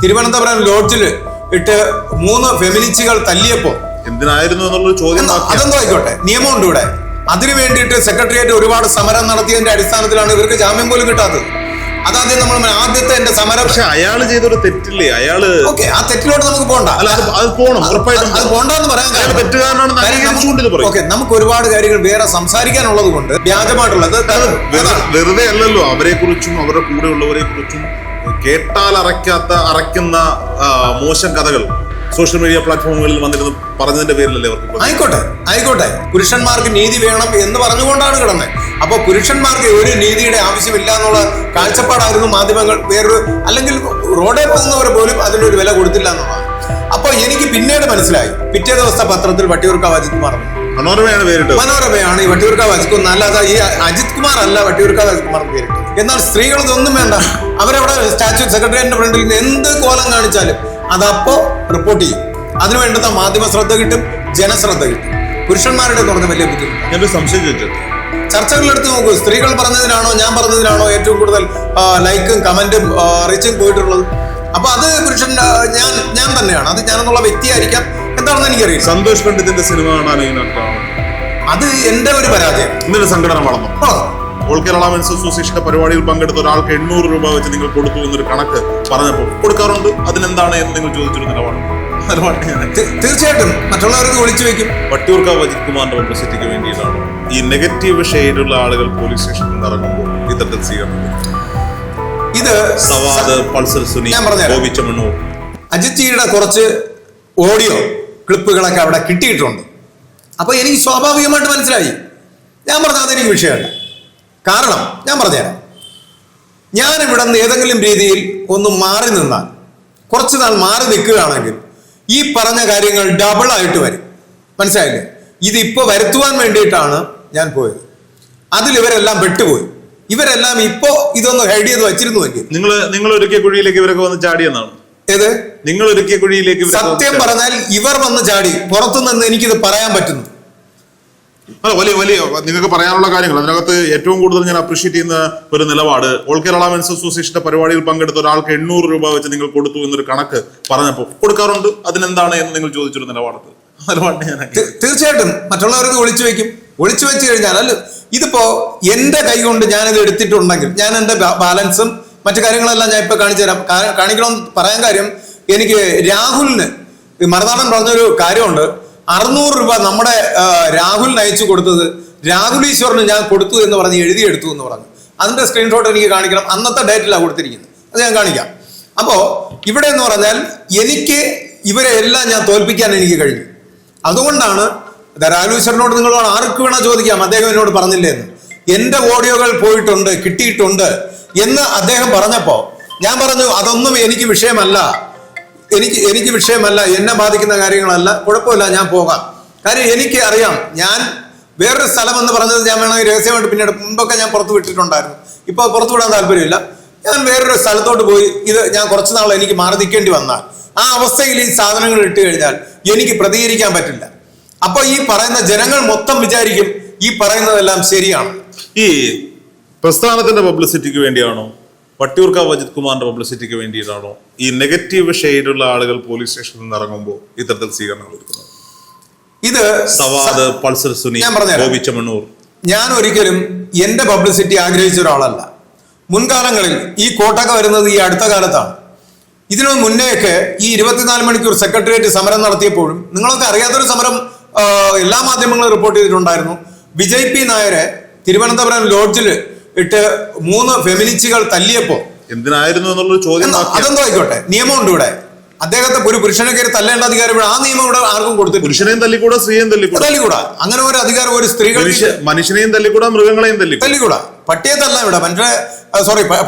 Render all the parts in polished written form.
തിരുവനന്തപുരം ലോഡ്ജിൽ ഇട്ട് 3 ഫെമിനിസ്റ്റുകൾ തല്ലിയപ്പോ എന്തിനായിരുന്നു എന്നുള്ള ചോദ്യം അതെന്തോ ആയിക്കോട്ടെ, നിയമമുണ്ട് ഇവിടെ. അതിനു വേണ്ടിയിട്ട് സെക്രട്ടേറിയറ്റ് ഒരുപാട് സമരം നടത്തിയതിന്റെ അടിസ്ഥാനത്തിലാണ് ഇവർക്ക് ജാമ്യം പോലും കിട്ടാത്തത്. അതാദ്യം നമ്മൾ ആദ്യത്തെ എന്റെ സമരം. പക്ഷെ അയാൾ ചെയ്തൊരു തെറ്റില്ലേ? അയാള് ഓക്കെ, ആ തെറ്റിലോട്ട് നമുക്ക് പോകണ്ട. അത് പോകണം, ഉറപ്പായിട്ടും അത് പോണ്ടെന്ന് പറയാൻ തെറ്റുകാരനാണ്. നമുക്ക് ഒരുപാട് കാര്യങ്ങൾ വേറെ സംസാരിക്കാനുള്ളത് കൊണ്ട് വ്യാജമായിട്ടുള്ളത് വെറുതെ അല്ലല്ലോ. അവരെ കുറിച്ചും അവരുടെ കൂടെ ഉള്ളവരെ കുറിച്ചും കേട്ടാൽ അറയ്ക്കുന്ന മോശം കഥകൾ സോഷ്യൽ മീഡിയ പ്ലാറ്റ്ഫോമുകളിൽ വന്നിരുന്ന് പറഞ്ഞതിന്റെ പേരിലല്ലേ അവർക്ക്. ആയിക്കോട്ടെ പുരുഷന്മാർക്ക് നീതി വേണം എന്ന് പറഞ്ഞുകൊണ്ടാണ് കിടന്നത്. അപ്പൊ പുരുഷന്മാർക്ക് ഒരു നീതിയുടെ ആവശ്യമില്ല എന്നുള്ള കാഴ്ചപ്പാടായിരുന്നു മാധ്യമങ്ങൾ. അല്ലെങ്കിൽ റോഡേ പോകുന്നവരെ പോലും അതിനൊരു വില കൊടുത്തില്ല എന്നുള്ളതാണ്. അപ്പൊ എനിക്ക് പിന്നീട് മനസ്സിലായി. പിറ്റേ ദിവസത്തെ പത്രത്തിൽ വട്ടിയൂർക്കാവ് അജിത് കുമാർ, മനോരമയാണ് പേരിട്ട്. മനോരമയാണ് ഈ വട്ടിയൂർക്കാവ് അജിത് കുമാർ. അല്ലാതെ ഈ അജിത് കുമാർ അല്ല വട്ടിയൂർക്കാവ് അജിത് കുമാർ പേരിട്ട്. എന്നാൽ സ്ത്രീകൾ ഇതൊന്നും വേണ്ട. അവരവിടെ സ്റ്റാച്യു സെക്രട്ടേറിയറ്റിന്റെ ഫ്രണ്ടിൽ നിന്ന് എന്ത് കോലം കാണിച്ചാലും അതപ്പോ റിപ്പോർട്ട് ചെയ്യും. അതിനു വേണ്ടുന്ന മാധ്യമ ശ്രദ്ധ കിട്ടും, ജനശ്രദ്ധ കിട്ടും. പുരുഷന്മാരുടെ എന്ന് പറഞ്ഞ വലിയ ബുദ്ധിമുട്ട്. ഞാൻ സംശയം ചോദിച്ചത്, ചർച്ചകളെടുത്ത് നോക്കൂ. സ്ത്രീകൾ പറഞ്ഞതിനാണോ ഞാൻ പറഞ്ഞതിനാണോ ഏറ്റവും കൂടുതൽ ലൈക്കും കമന്റും റീച്ചും പോയിട്ടുള്ളത്? അപ്പൊ അത് പുരുഷൻ ഞാൻ തന്നെയാണ്. അത് ഞാനെന്നുള്ള വ്യക്തിയായിരിക്കാം, എന്താണെന്ന് എനിക്കറിയാം. സന്തോഷ് പണ്ഡിറ്റിന്റെ സിനിമ കാണാൻ അത് എന്റെ ഒരു പരാജയം. ഇന്നലെ സംഘടന വളർന്നു. ഓൾ കേരള മെൻസ് അസോസിയേഷന്റെ പരിപാടിയിൽ പങ്കെടുത്ത ഒരാൾക്ക് 800 രൂപ വെച്ച് നിങ്ങൾ കൊടുത്തു എന്നൊരു കണക്ക് പറഞ്ഞപ്പോൾ കൊടുക്കാറുണ്ട്. അതിനെന്താണ് എന്ന് നിങ്ങൾ ചോദിച്ചൊരു നിലപാട്. തീർച്ചയായിട്ടും മറ്റുള്ളവർക്ക് വിളിച്ചു വെക്കും. വട്ടിയൂർക്കാവ് അജിത് കുമാറിന്റെ പബ്ലിസിറ്റിക്ക് വേണ്ടിയിട്ടാണ് ഈ നെഗറ്റീവ് ഷെയ്ഡുള്ള ആളുകൾ പോലീസ് സ്റ്റേഷനിൽ നിന്ന് ഇറങ്ങുമ്പോൾ ഇത്തരത്തിൽ സ്വീകരണം. ഇത് സവാദ്, പൾസർ സുനി, ഗോപിച്ചമണ്ണൂർ, അജിത് ജിയുടെ കുറച്ച് ഓഡിയോ ക്ലിപ്പുകളൊക്കെ അവിടെ കിട്ടിയിട്ടുണ്ട്. അപ്പൊ എനിക്ക് സ്വാഭാവികമായിട്ട് മനസ്സിലായി. ഞാൻ പറഞ്ഞ അതെനിക്ക് വിഷയമല്ല. കാരണം ഞാൻ പറഞ്ഞുതരാം. ഞാൻ ഇവിടെ നിന്ന് ഏതെങ്കിലും രീതിയിൽ ഒന്ന് മാറി നിന്നാൽ, കുറച്ചു നാൾ മാറി നിൽക്കുകയാണെങ്കിൽ ഈ പറഞ്ഞ കാര്യങ്ങൾ ഡബിൾ ആയിട്ട് വരും. മനസ്സിലായില്ലേ? ഇതിപ്പോ വരുത്തുവാൻ വേണ്ടിയിട്ടാണ് ഞാൻ പോയത്. അതിൽ ഇവരെല്ലാം പെട്ടുപോയി. ഇവരെല്ലാം ഇപ്പോ ഇതൊന്ന് ഹൈഡ് ചെയ്ത് വെച്ചിരുന്നുവെങ്കിൽ. നിങ്ങൾ ഒരുക്കിയ കുഴിയിലേക്ക് ഇവരൊക്കെ വന്ന് ചാടിയെന്നാണ്. ഏത്? നിങ്ങൾ ഒരുക്കിയ കുഴിയിലേക്ക്. സത്യം പറഞ്ഞാൽ ഇവർ വന്ന് ചാടി. പുറത്തുനിന്ന് എനിക്കിത് പറയാൻ പറ്റുന്നു. വലിയ നിങ്ങൾക്ക് പറയാനുള്ള കാര്യങ്ങൾ അതിനകത്ത് ഏറ്റവും കൂടുതൽ ഞാൻ അപ്രീഷിയേറ്റ് ചെയ്യുന്ന ഒരു നിലപാട്, ഓൾ കേരള മെൻസ് അസോസിയേഷന്റെ പരിപാടിയിൽ പങ്കെടുത്ത ഒരാൾക്ക് 800 രൂപ വെച്ച് നിങ്ങൾ കൊടുത്തു എന്നൊരു കണക്ക് പറഞ്ഞപ്പോൾ കൊടുക്കാറുണ്ട്. അതിനെന്താണ് എന്ന് നിങ്ങൾ ചോദിച്ചൊരു നിലപാട്. തീർച്ചയായിട്ടും മറ്റുള്ളവർക്ക് ഒളിച്ചു വെക്കും. ഒളിച്ചു വെച്ച് കഴിഞ്ഞാൽ അല്ല, ഇതിപ്പോ എന്റെ കൈ കൊണ്ട് ഞാനിത് എടുത്തിട്ടുണ്ടെങ്കിൽ ഞാൻ എന്റെ ബാലൻസും മറ്റു കാര്യങ്ങളെല്ലാം ഞാൻ ഇപ്പൊ കാണിച്ചു തരാം. കാണിക്കണമെന്ന് പറയാൻ കാര്യം, എനിക്ക് രാഹുലിന് മറുനാടൻ പറഞ്ഞൊരു കാര്യമുണ്ട്. 600 രൂപ നമ്മുടെ രാഹുലിന് അയച്ചു കൊടുത്തത് രാഹുൽ ഈശ്വറിന് ഞാൻ കൊടുത്തു എന്ന് പറഞ്ഞ് എഴുതിയെടുത്തു എന്ന് പറഞ്ഞു. അതിന്റെ സ്ക്രീൻഷോട്ട് എനിക്ക് കാണിക്കണം. അന്നത്തെ ഡേറ്റിലാണ് കൊടുത്തിരിക്കുന്നത്. അത് ഞാൻ കാണിക്കാം. അപ്പോ ഇവിടെ എന്ന് പറഞ്ഞാൽ എനിക്ക് ഇവരെ എല്ലാം ഞാൻ തോൽപ്പിക്കാൻ എനിക്ക് കഴിഞ്ഞു. അതുകൊണ്ടാണ് രാഹുൽ ഈശ്വറിനോട് നിങ്ങൾ ആർക്ക് വേണോ ചോദിക്കാം, അദ്ദേഹം എന്നോട് പറഞ്ഞില്ലേ എന്ന്. എന്റെ ഓഡിയോകൾ പോയിട്ടുണ്ട്, കിട്ടിയിട്ടുണ്ട് എന്ന് അദ്ദേഹം പറഞ്ഞപ്പോ ഞാൻ പറഞ്ഞു അതൊന്നും എനിക്ക് വിഷയമല്ല, എനിക്ക് വിഷയമല്ല, എന്നെ ബാധിക്കുന്ന കാര്യങ്ങളല്ല, കുഴപ്പമില്ല, ഞാൻ പോകാം. കാര്യം എനിക്ക് അറിയാം. ഞാൻ വേറൊരു സ്ഥലം എന്ന് പറഞ്ഞത് ഞാൻ വേണമെങ്കിൽ രഹസ്യമായിട്ട് പിന്നീട് മുമ്പൊക്കെ ഞാൻ പുറത്ത് വിട്ടിട്ടുണ്ടായിരുന്നു. ഇപ്പൊ പുറത്തു വിടാൻ താല്പര്യമില്ല. ഞാൻ വേറൊരു സ്ഥലത്തോട്ട് പോയി ഇത് ഞാൻ കുറച്ച് നാൾ എനിക്ക് മാറി നിൽക്കേണ്ടി വന്നാൽ ആ അവസ്ഥയിൽ ഈ സാധനങ്ങൾ ഇട്ട് കഴിഞ്ഞാൽ എനിക്ക് പ്രതികരിക്കാൻ പറ്റില്ല. അപ്പൊ ഈ പറയുന്ന ജനങ്ങൾ മൊത്തം വിചാരിക്കും ഈ പറയുന്നതെല്ലാം ശരിയാണ്. ഈ പ്രസ്ഥാനത്തിന്റെ പബ്ലിസിറ്റിക്ക് വേണ്ടിയാണോ, വട്ടിയൂർക്കാവ് അജിത് കുമാറിന്റെ പബ്ലിസിറ്റിക്ക് വേണ്ടിയിട്ടാണോ ഈ നെഗറ്റീവ് ഷെയ്ഡുള്ള ആളുകൾ പോലീസ് സ്റ്റേഷനിൽ നിന്ന് ഇറങ്ങുമ്പോൾ ഇത്തരത്തിൽ സ്വീകരണം കൊടുക്കുന്നത്? ഇത് സവാദ്, പൾസർ സുനി, ഗോപിച്ചമണ്ണൂർ. ഞാൻ ഒരിക്കലും എന്റെ പബ്ലിസിറ്റി ആഗ്രഹിച്ച ഒരാളല്ല. മുൻകാലങ്ങളിൽ ഈ കോട്ടൊക്കെ വരുന്നത് ഈ അടുത്ത കാലത്താണ്. ഇതിനു മുന്നേയൊക്കെ ഈ 24 മണിക്കൂർ സെക്രട്ടേറിയറ്റ് സമരം നടത്തിയപ്പോഴും നിങ്ങളൊക്കെ അറിയാത്തൊരു സമരം എല്ലാ മാധ്യമങ്ങളും റിപ്പോർട്ട് ചെയ്തിട്ടുണ്ടായിരുന്നു. വിജയ് പി നായരെ തിരുവനന്തപുരം ലോഡ്ജിൽ ഇട്ട് 3 ഫെമിനിസ്റ്റുകൾ തല്ലിയപ്പോ എന്തിനായിരുന്നു എന്നുള്ളൊരു ചോദ്യം. അതെന്തോ ആയിക്കോട്ടെ, നിയമമുണ്ട് ഇവിടെ. അദ്ദേഹത്തെ ഒരു പുരുഷനെ കയറി തല്ലേണ്ട അധികാരം ഇവിടെ ആ നിയമം ഇവിടെ ആർക്കും കൊടുത്തു. പുരുഷനെയും തല്ലിക്കൂടാ, സ്ത്രീയെയും തല്ലിക്കൂടാ. അങ്ങനെ ഒരു അധികാരം ഒരു സ്ത്രീകൾ മനുഷ്യനെയും തല്ലിക്കൂടാ, മൃഗങ്ങളെയും തല്ലിക്കൂടാ. പട്ടിയെ തല്ലാം ഇവിടെ.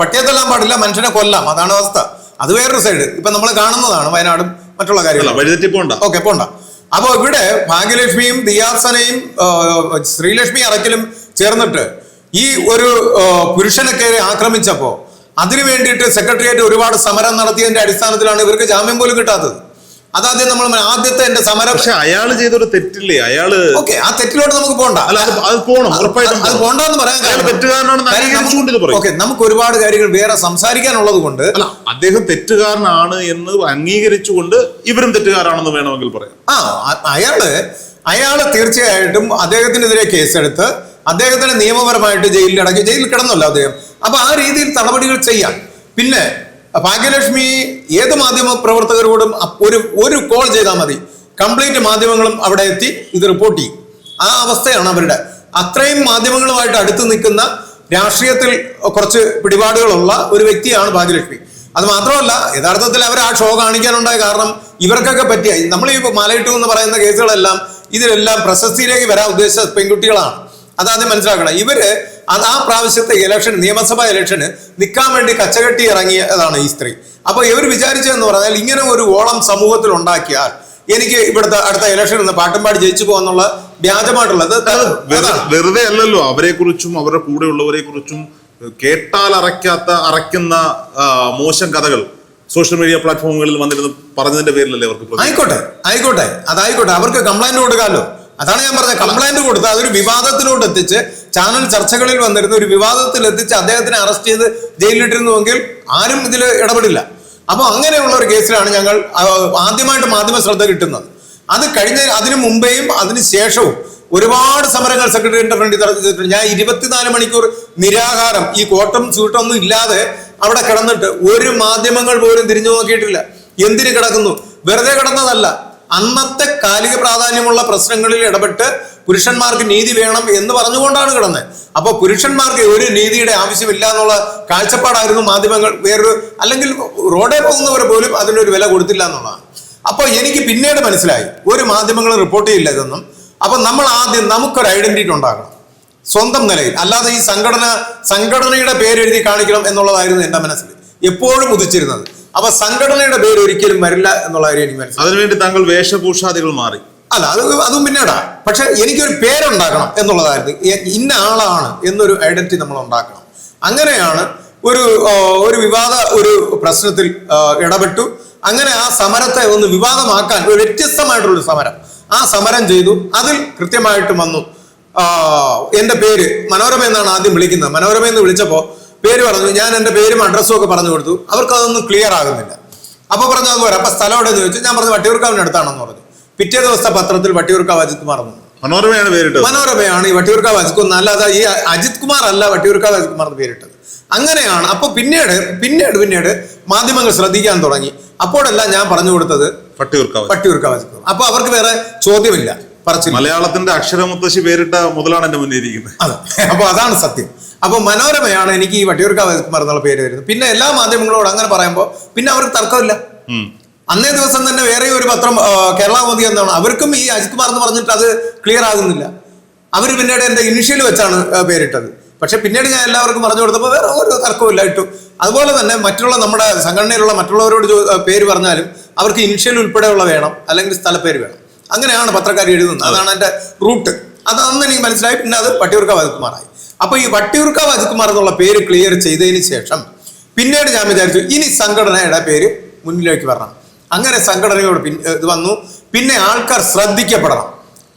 പട്ടിയെ തല്ലാൻ പാടില്ല, മനുഷ്യനെ കൊല്ലാം. അതാണ് അവസ്ഥ. അത് വേറൊരു സൈഡ് ഇപ്പൊ നമ്മൾ കാണുന്നതാണ് വയനാടും മറ്റുള്ള കാര്യങ്ങളും. ഓക്കെ, പോണ്ട. അപ്പൊ ഇവിടെ ഭാഗ്യലക്ഷ്മിയും ദിയാസനയും ശ്രീലക്ഷ്മി അറക്കലും ചേർന്നിട്ട് ഈ ഒരു പുരുഷനെ കയറി ആക്രമിച്ചപ്പോ അതിനു വേണ്ടിയിട്ട് സെക്രട്ടേറിയറ്റ് ഒരുപാട് സമരം നടത്തിയതിന്റെ അടിസ്ഥാനത്തിലാണ് ഇവർക്ക് ജാമ്യം പോലും കിട്ടാത്തത്. അതാദ്യം നമ്മൾ ആദ്യത്തെ എന്റെ സമരം. പക്ഷെ അയാൾ ചെയ്തൊരു തെറ്റില്ലേ? അയാള് ഓക്കെ, ആ തെറ്റിലോട്ട് നമുക്ക് പോകണ്ട. അല്ല, അത് പോകണം, ഉറപ്പായിട്ടും അത് പോകണ്ടെന്ന് പറയാൻ തെറ്റുകാരനാണെന്ന്. ഓക്കെ, നമുക്ക് ഒരുപാട് കാര്യങ്ങൾ വേറെ സംസാരിക്കാനുള്ളത് കൊണ്ട്. അല്ല, അദ്ദേഹം തെറ്റുകാരനാണ് എന്ന് അംഗീകരിച്ചുകൊണ്ട് ഇവരും തെറ്റുകാരാണെന്ന് വേണമെങ്കിൽ പറയാം. അയാള് തീർച്ചയായിട്ടും അദ്ദേഹത്തിനെതിരെ കേസെടുത്ത് അദ്ദേഹത്തിന് നിയമപരമായിട്ട് ജയിലിൽ കിടന്നല്ലോ അദ്ദേഹം. അപ്പൊ ആ രീതിയിൽ നടപടികൾ ചെയ്യാം. പിന്നെ ഭാഗ്യലക്ഷ്മി ഏത് മാധ്യമ പ്രവർത്തകരോടും ഒരു കോൾ ചെയ്താൽ മതി, കംപ്ലീറ്റ് മാധ്യമങ്ങളും അവിടെ എത്തി ഇത് റിപ്പോർട്ട് ചെയ്യും. ആ അവസ്ഥയാണ് അവരുടെ. അത്രയും മാധ്യമങ്ങളുമായിട്ട് അടുത്ത് നിൽക്കുന്ന, രാഷ്ട്രീയത്തിൽ കുറച്ച് പിടിപാടുകളുള്ള ഒരു വ്യക്തിയാണ് ഭാഗ്യലക്ഷ്മി. അത് മാത്രമല്ല, യഥാർത്ഥത്തിൽ അവർ ആ ഷോ കാണിക്കാനുണ്ടായ കാരണം ഇവർക്കൊക്കെ പറ്റിയ, നമ്മൾ ഈ മലയിട്ടു എന്ന് പറയുന്ന കേസുകളെല്ലാം ഇതിലെല്ലാം പ്രശസ്തിയിലേക്ക് വരാൻ ഉദ്ദേശിച്ച പെൺകുട്ടികളാണ്. അതാദ്യം മനസ്സിലാക്കണം. ഇവര് ആ പ്രാവശ്യത്തെ ഇലക്ഷൻ, നിയമസഭാ ഇലക്ഷന് നിൽക്കാൻ വേണ്ടി കച്ചകെട്ടി ഇറങ്ങിയതാണ് ഈ സ്ത്രീ. അപ്പൊ ഇവർ വിചാരിച്ചതെന്ന് പറഞ്ഞാൽ ഇങ്ങനെ ഒരു ഓളം സമൂഹത്തിൽ ഉണ്ടാക്കിയാൽ എനിക്ക് ഇവിടുത്തെ അടുത്ത ഇലക്ഷൻ നിന്ന് പാട്ടുംപാടി ജയിച്ചു പോകാന്നുള്ള വ്യാജമായിട്ടുള്ളത്. വെറുതെ അല്ലല്ലോ, അവരെ കുറിച്ചും അവരുടെ കൂടെയുള്ളവരെ കുറിച്ചും കേട്ടാൽ അറയ്ക്കുന്ന മോശം കഥകൾ സോഷ്യൽ മീഡിയ പ്ലാറ്റ്ഫോമുകളിൽ വന്നിരുന്ന് പറഞ്ഞതിന്റെ പേരിലല്ലേ അവർക്ക്. ആയിക്കോട്ടെ, അതായിക്കോട്ടെ, അവർക്ക് കംപ്ലൈന്റ് കൊടുക്കാമല്ലോ. അതാണ് ഞാൻ പറഞ്ഞത്. കംപ്ലൈന്റ് കൊടുത്ത് അതൊരു വിവാദത്തിലോട്ട് എത്തിച്ച്, ചാനൽ ചർച്ചകളിൽ വന്നിരുന്ന ഒരു വിവാദത്തിൽ എത്തിച്ച് അദ്ദേഹത്തിനെ അറസ്റ്റ് ചെയ്ത് ജയിലിലിട്ടിരുന്നുവെങ്കിൽ ആരും ഇതിൽ ഇടപെടില്ല. അപ്പൊ അങ്ങനെയുള്ള ഒരു കേസിലാണ് ഞങ്ങൾ ആദ്യമായിട്ട് മാധ്യമ ശ്രദ്ധ കിട്ടുന്നത്. അത് കഴിഞ്ഞ അതിനു മുമ്പേയും അതിന് ശേഷവും ഒരുപാട് സമരങ്ങൾ സെക്രട്ടറിയുടെ ഫ്രണ്ടിൽ നടത്തിയിട്ടുണ്ട്. ഞാൻ 24 മണിക്കൂർ നിരാഹാരം, ഈ കോട്ടും സ്യൂട്ടൊന്നും ഇല്ലാതെ അവിടെ കിടന്നിട്ട് ഒരു മാധ്യമങ്ങൾ പോലും തിരിഞ്ഞു നോക്കിയിട്ടില്ല. എന്തിന് കിടക്കുന്നു? വെറുതെ കിടന്നതല്ല, അന്നത്തെ കാലിക പ്രാധാന്യമുള്ള പ്രശ്നങ്ങളിൽ ഇടപെട്ട് പുരുഷന്മാർക്ക് നീതി വേണം എന്ന് പറഞ്ഞുകൊണ്ടാണ് കിടന്നത്. അപ്പൊ പുരുഷന്മാർക്ക് ഒരു നീതിയുടെ ആവശ്യമില്ല എന്നുള്ള കാഴ്ചപ്പാടായിരുന്നു മാധ്യമങ്ങൾ. അല്ലെങ്കിൽ റോഡേ പോകുന്നവരെ പോലും അതിനൊരു വില കൊടുത്തില്ല എന്നുള്ളതാണ്. അപ്പൊ എനിക്ക് പിന്നീട് മനസ്സിലായി ഒരു മാധ്യമങ്ങൾ റിപ്പോർട്ട് ചെയ്യില്ല ഇതൊന്നും. അപ്പൊ നമ്മൾ ആദ്യം നമുക്കൊരു ഐഡന്റിറ്റി ഉണ്ടാക്കണം സ്വന്തം നിലയിൽ. അല്ലാതെ ഈ സംഘടനയുടെ പേരെഴുതി കാണിക്കണം എന്നുള്ളതായിരുന്നു എന്റെ മനസ്സിൽ എപ്പോഴും ഉദിച്ചിരുന്നത്. അപ്പൊ സംഘടനയുടെ പേര് ഒരിക്കലും വരില്ല എന്നുള്ള കാര്യം എനിക്ക് മനസ്സിലായി. അതിനുവേണ്ടി താങ്കൾ വേഷഭൂഷാദികൾ മാറി. അല്ല, അതും പിന്നീടാ. പക്ഷെ എനിക്കൊരു പേരുണ്ടാക്കണം എന്നുള്ളതായിരുന്നു. ഇന്ന ആളാണ് എന്നൊരു ഐഡന്റിറ്റി നമ്മൾ ഉണ്ടാക്കണം. അങ്ങനെയാണ് ഒരു വിവാദ ഒരു പ്രശ്നത്തിൽ ഇടപെട്ടു. അങ്ങനെ ആ സമരത്തെ ഒന്ന് വിവാദമാക്കാൻ ഒരു വ്യത്യസ്തമായിട്ടുള്ളൊരു സമരം, ആ സമരം ചെയ്തു. അതിൽ കൃത്യമായിട്ട് വന്നു. എന്റെ പേര് മനോരമ എന്നാണ് ആദ്യം വിളിക്കുന്നത്. മനോരമ എന്ന് വിളിച്ചപ്പോൾ പേര് പറഞ്ഞു. ഞാൻ എൻ്റെ പേരും അഡ്രസ്സും ഒക്കെ പറഞ്ഞു കൊടുത്തു. അവർക്ക് അതൊന്നും ക്ലിയർ ആകുന്നില്ല. അപ്പൊ പറഞ്ഞു അത് പോരാ, അപ്പൊ സ്ഥലം എവിടെയെന്ന് ചോദിച്ചു. ഞാൻ പറഞ്ഞു വട്ടിയൂർക്കാവിന് അടുത്താണെന്ന് പറഞ്ഞു. പിറ്റേ ദിവസത്തെ പത്രത്തിൽ വട്ടിയൂർക്കാവ് അജിത് കുമാർ എന്ന്. മനോരമയാണ് പേരിട്ടത്. മനോരമയാണ് ഈ വട്ടിയൂർക്കാവ് അജിത് കുമാർ, അല്ലാതെ ഈ അജിത് കുമാർ അല്ല വട്ടിയൂർക്കാവ് അജിത് കുമാർ എന്ന് പേരിട്ടത്. അങ്ങനെയാണ്. അപ്പൊ പിന്നീട് മാധ്യമങ്ങൾ ശ്രദ്ധിക്കാൻ തുടങ്ങി. അപ്പോഴെല്ലാം ഞാൻ പറഞ്ഞു കൊടുത്തത് വട്ടിയൂർക്കാവ് അജിത് കുമാർ. അപ്പൊ അവർക്ക് വേറെ ചോദ്യമില്ല. മലയാളത്തിന്റെ അക്ഷരമുത്തശ്ശി പേരിട്ട മുതലാണ് എന്റെ മുന്നിൽ ഇരിക്കുന്നത്. അതെ, അപ്പൊ അതാണ് സത്യം. അപ്പൊ മനോരമയാണ് എനിക്ക് ഈ വട്ടിയൂർക്കാവ് അജിത് കുമാർ എന്നുള്ള പേര് വരുന്നത്. പിന്നെ എല്ലാ മാധ്യമങ്ങളോട് അങ്ങനെ പറയുമ്പോൾ പിന്നെ അവർക്ക് തർക്കമില്ല. അന്നേ ദിവസം തന്നെ വേറെ ഒരു പത്രം കേരള മോദി എന്നാണ്, അവർക്കും ഈ അജിത് കുമാർ എന്ന് പറഞ്ഞിട്ട് അത് ക്ലിയർ ആകുന്നില്ല. അവർ പിന്നീട് എന്റെ ഇനിഷ്യൽ വെച്ചാണ് പേരിട്ടത്. പക്ഷെ പിന്നീട് ഞാൻ എല്ലാവർക്കും പറഞ്ഞു കൊടുത്തപ്പോൾ വേറെ ഒരു തർക്കമില്ല ഇട്ടു. അതുപോലെ തന്നെ മറ്റുള്ള നമ്മുടെ സംഘടനയിലുള്ള മറ്റുള്ളവരോട് പേര് പറഞ്ഞാലും അവർക്ക് ഇനിഷ്യൽ ഉൾപ്പെടെയുള്ള വേണം, അല്ലെങ്കിൽ സ്ഥലപ്പേര് വേണം. അങ്ങനെയാണ് പത്രക്കാർ എഴുതുന്നത്. അതാണ് എൻ്റെ റൂട്ട്. അതൊന്നും എനിക്ക് മനസ്സിലായി. പിന്നെ അത് വട്ടിയൂർക്കാവ് അജിത് കുമാറായി. അപ്പൊ ഈ വട്ടിയൂർക്കാവ് അജിത് കുമാർ എന്നുള്ള പേര് ക്ലിയർ ചെയ്തതിന് ശേഷം പിന്നീട് ഞാൻ വിചാരിച്ചു ഇനി സംഘടനയുടെ പേര് മുന്നിലേക്ക് വരണം. അങ്ങനെ സംഘടനയോട് ഇത് വന്നു. പിന്നെ ആൾക്കാർ ശ്രദ്ധിക്കപ്പെടണം.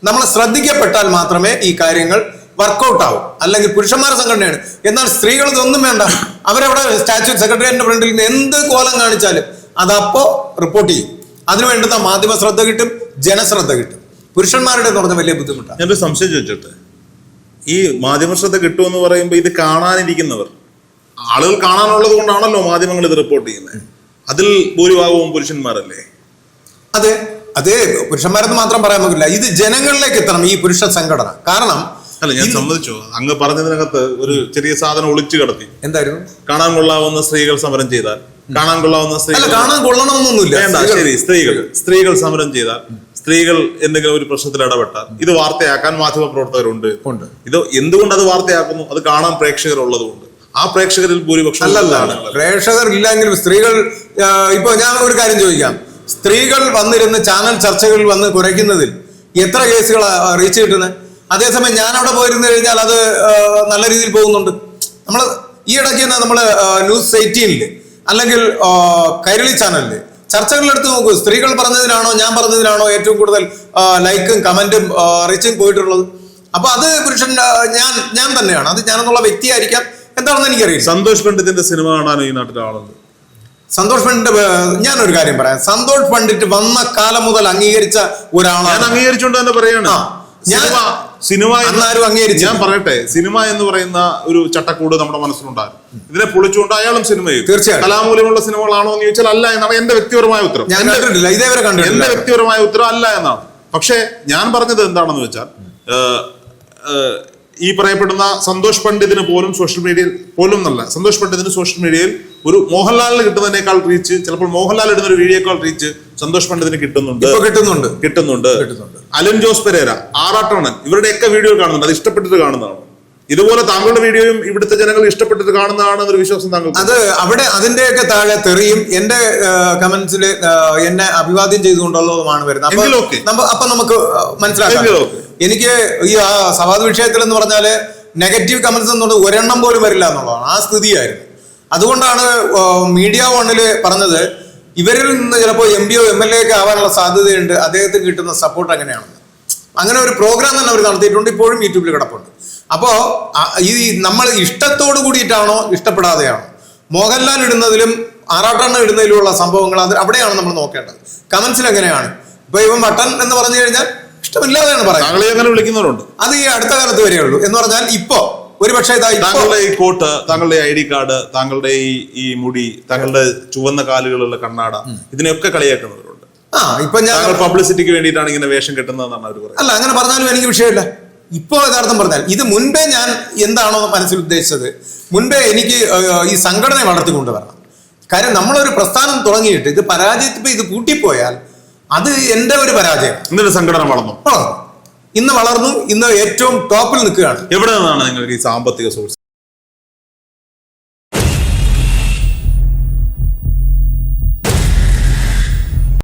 നമ്മൾ ശ്രദ്ധിക്കപ്പെട്ടാൽ മാത്രമേ ഈ കാര്യങ്ങൾ വർക്കൗട്ട് ആവും. അല്ലെങ്കിൽ പുരുഷന്മാരുടെ സംഘടനയാണ്, എന്നാൽ സ്ത്രീകൾ ഇതൊന്നും വേണ്ട. അവരവിടെ സ്റ്റാച്യു സെക്രട്ടേറിയറ്റിന്റെ ഫ്രണ്ടിൽ നിന്ന് എന്ത് കോലം കാണിച്ചാലും അതപ്പോ റിപ്പോർട്ട് ചെയ്യും. അതിനു വേണ്ടുന്ന മാധ്യമ ശ്രദ്ധ കിട്ടും, ജനശ്രദ്ധ കിട്ടും. പുരുഷന്മാരുടെ എന്ന് പറഞ്ഞ വലിയ ബുദ്ധിമുട്ടാണ്. ഞാനൊരു സംശയം ചോദിച്ചിട്ട്, ഈ മാധ്യമ ശ്രദ്ധ കിട്ടുമെന്ന് പറയുമ്പോൾ ഇത് കാണാനിരിക്കുന്നവർ, ആളുകൾ കാണാനുള്ളത് കൊണ്ടാണല്ലോ മാധ്യമങ്ങൾ ഇത് റിപ്പോർട്ട് ചെയ്യുന്നത്. അതിൽ ഭൂരിഭാഗവും പുരുഷന്മാരല്ലേ? അതെ, പുരുഷന്മാരെന്ന് മാത്രം പറയാൻ പറ്റില്ല. ഇത് ജനങ്ങളിലേക്ക് എത്തണം ഈ പുരുഷ സംഘടന. കാരണം അല്ല, ഞാൻ സമ്മതിച്ചു. അങ്ങ് പറഞ്ഞതിനകത്ത് ഒരു ചെറിയ സാധനം ഒളിച്ചു കടത്തി. എന്തായിരുന്നു? കാണാൻ കൊള്ളാവുന്ന സ്ത്രീകൾ സമരം ചെയ്താൽ, കാണാൻ കൊള്ളാവുന്ന സ്ത്രീകൾ, കാണാൻ കൊള്ളണമെന്നൊന്നുമില്ല. ശരി, സ്ത്രീകൾ സമരം ചെയ്താൽ, സ്ത്രീകൾ എന്തെങ്കിലും ഒരു പ്രശ്നത്തിൽ ഇടപെട്ടാൽ ഇത് വാർത്തയാക്കാൻ മാധ്യമ പ്രവർത്തകരുണ്ട്. ഇത് എന്തുകൊണ്ട് അത് വാർത്തയാക്കുന്നു? അത് കാണാൻ പ്രേക്ഷകർ ഉള്ളതുകൊണ്ട്. ആ പ്രേക്ഷകരിൽ ഭൂരിപക്ഷം അല്ലല്ലാണ്. പ്രേക്ഷകർ ഇല്ലെങ്കിലും സ്ത്രീകൾ, ഇപ്പൊ ഞാൻ ഒരു കാര്യം ചോദിക്കാം. സ്ത്രീകൾ വന്നിരുന്ന് ചാനൽ ചർച്ചകളിൽ വന്ന് കുറയ്ക്കുന്നതിൽ എത്ര കേസുകൾ റീച്ച് കിട്ടുന്നത്? അതേസമയം ഞാൻ അവിടെ പോയിരുന്നു കഴിഞ്ഞാൽ അത് നല്ല രീതിയിൽ പോകുന്നുണ്ട്. നമ്മൾ ഈ ഇടയ്ക്ക് തന്നെ നമ്മള് ന്യൂസ് 18 അല്ലെങ്കിൽ കൈരളി ചാനലില് ചർച്ചകളെടുത്ത് നോക്കൂ. സ്ത്രീകൾ പറഞ്ഞതിനാണോ ഞാൻ പറഞ്ഞതിനാണോ ഏറ്റവും കൂടുതൽ ലൈക്കും കമന്റും റീച്ചും പോയിട്ടുള്ളത്? അപ്പൊ അത് പുരുഷൻ ഞാൻ തന്നെയാണ്. അത് ഞാനെന്നുള്ള വ്യക്തിയായിരിക്കാം, എന്താണെന്ന് എനിക്കറിയില്ല. സന്തോഷ് പണ്ഡിറ്റിന്റെ സിനിമ കാണാനും ഈ നാട്ടിലെ ആളുണ്ട്. സന്തോഷ് പണ്ഡിറ്റ്, ഞാനൊരു കാര്യം പറയാം. സന്തോഷ് പണ്ഡിറ്റ് വന്ന കാലം മുതൽ അംഗീകരിച്ച ഒരാളാണ്. ഞാൻ അംഗീകരിച്ചുകൊണ്ട് തന്നെ പറയാണ്. സിനിമ അന്നാരും അംഗീകരിച്ചു. ഞാൻ പറയട്ടെ, സിനിമ എന്ന് പറയുന്ന ഒരു ചട്ടക്കൂട് നമ്മുടെ മനസ്സിലുണ്ടാകും. ഇതിനെ പൊളിച്ചുകൊണ്ട് അയാളും സിനിമ ചെയ്യും. തീർച്ചയായും കലാമൂല്യമുള്ള സിനിമകളാണോ എന്ന് ചോദിച്ചാൽ അല്ല എന്നാണ് എന്റെ വ്യക്തിപരമായ ഉത്തരം. ഞാൻ കണ്ടിട്ടില്ല, ഇതേവരെ കണ്ടിട്ടില്ല. എന്റെ വ്യക്തിപരമായ ഉത്തരം അല്ല എന്നാണ്. പക്ഷെ ഞാൻ പറഞ്ഞത് എന്താണെന്ന് വെച്ചാൽ, ഈ പറയപ്പെടുന്ന സന്തോഷ് പണ്ഡിതിന് പോലും സോഷ്യൽ മീഡിയയിൽ പോലും എന്നല്ല, സന്തോഷ് പണ്ഡിതിന് സോഷ്യൽ മീഡിയയിൽ ഒരു മോഹൻലാലിന് കിട്ടുന്നതിനേക്കാൾ റീച്ച്, ചിലപ്പോൾ മോഹൻലാൽ ഇടുന്ന ഒരു വീഡിയോക്കാൾ റീച്ച് സന്തോഷ് പണ്ഡിതിന് കിട്ടുന്നുണ്ട്. അലൻ ജോസ് പെരേര, ആറാട്ടണ്ണൻ, ഇവരുടെയൊക്കെ വീഡിയോ കാണുന്നുണ്ട്. അത് ഇഷ്ടപ്പെട്ടിട്ട് കാണുന്നതാണ്. ഇതുപോലെ താങ്കളുടെ വീഡിയോയും ഇവിടുത്തെ ജനങ്ങൾ ഇഷ്ടപ്പെട്ടിട്ട് കാണുന്നതാണെന്നൊരു വിശ്വാസം താങ്കൾ? അത് അവിടെ അതിന്റെയൊക്കെ താഴെ തെറിയും എന്റെ കമന്റ്സിൽ എന്നെ അഭിവാദ്യം ചെയ്തുകൊണ്ടുള്ളതുമാണ് വരുന്നത്. അപ്പൊ നമുക്ക് മനസ്സിലാക്കാം. എനിക്ക് ഈ സവാദ് വിഷയത്തിൽ എന്ന് പറഞ്ഞാല് നെഗറ്റീവ് കമന്റ്സ് എന്നുള്ളത് ഒരെണ്ണം പോലും വരില്ല എന്നുള്ളതാണ് ആ സ്ഥിതിയായിരുന്നു. അതുകൊണ്ടാണ് മീഡിയ വണ്ണില് പറഞ്ഞത് ഇവരിൽ നിന്ന് ചിലപ്പോൾ MD MLA ഒക്കെ ആവാനുള്ള സാധ്യതയുണ്ട്, അദ്ദേഹത്തിന് കിട്ടുന്ന സപ്പോർട്ട് എങ്ങനെയാണെന്ന്. അങ്ങനെ ഒരു പ്രോഗ്രാം തന്നെ അവർ നടത്തിയിട്ടുണ്ട്, ഇപ്പോഴും യൂട്യൂബിൽ കിടപ്പുണ്ട്. അപ്പോ ഈ നമ്മൾ ഇഷ്ടത്തോട് കൂടിയിട്ടാണോ ഇഷ്ടപ്പെടാതെയാണോ? മോഹൻലാൽ ഇടുന്നതിലും ആറാട്ടണ്ണ ഇടുന്നതിലുമുള്ള സംഭവങ്ങൾ അത് അവിടെയാണ് നമ്മൾ നോക്കേണ്ടത്. കമന്റ്സിൽ എങ്ങനെയാണ്? ഇപ്പൊ ഇവൻ മട്ടൻ എന്ന് പറഞ്ഞു കഴിഞ്ഞാൽ ഇഷ്ടമില്ലാതെയാണ് പറയുന്നത്. വിളിക്കുന്നവരുണ്ട്. അത് ഈ അടുത്ത കാലത്ത് വരെയുള്ളൂ എന്ന് പറഞ്ഞാൽ ഇപ്പൊ ഒരുപക്ഷെ താങ്കളുടെ ഈ കോട്ട്, താങ്കളുടെ ID കാർഡ്, താങ്കളുടെ ഈ മുടി, താങ്കളുടെ ചുവന്ന കാലുകളുള്ള കണ്ണാട, ഇതിനെയൊക്കെ കളിയാക്കുന്നവരുണ്ട്. ഇപ്പൊ ഞാൻ പബ്ലിസിറ്റിക്ക് വേണ്ടിയിട്ടാണ് ഇങ്ങനെ വേഷം കെട്ടുന്നതെന്നാണ് അവർ പറയുന്നത്. അല്ല, അങ്ങനെ പറഞ്ഞാലും എനിക്ക് വിഷയമില്ല. ഇപ്പൊ യഥാർത്ഥം പറഞ്ഞാൽ ഇത് മുൻപേ ഞാൻ എന്താണോ മനസ്സിൽ ഉദ്ദേശിച്ചത്, മുൻപേ എനിക്ക് ഈ സംഘടനയെ വളർത്തിക്കൊണ്ടുവരണം. കാര്യം നമ്മളൊരു പ്രസ്ഥാനം തുടങ്ങിയിട്ട് ഇത് പരാജയത്തിപ്പോ ഇത് കൂട്ടിപ്പോയാൽ അത് എന്റെ ഒരു പരാജയം. ഇന്നൊരു സംഘടന ഇന്ന് വളർന്നു, ഇന്ന് ഏറ്റവും ടോപ്പിൽ നിൽക്കുകയാണ്. എവിടെ നിന്നാണ് നിങ്ങൾക്ക് ഈ സാമ്പത്തിക സോഴ്സ്?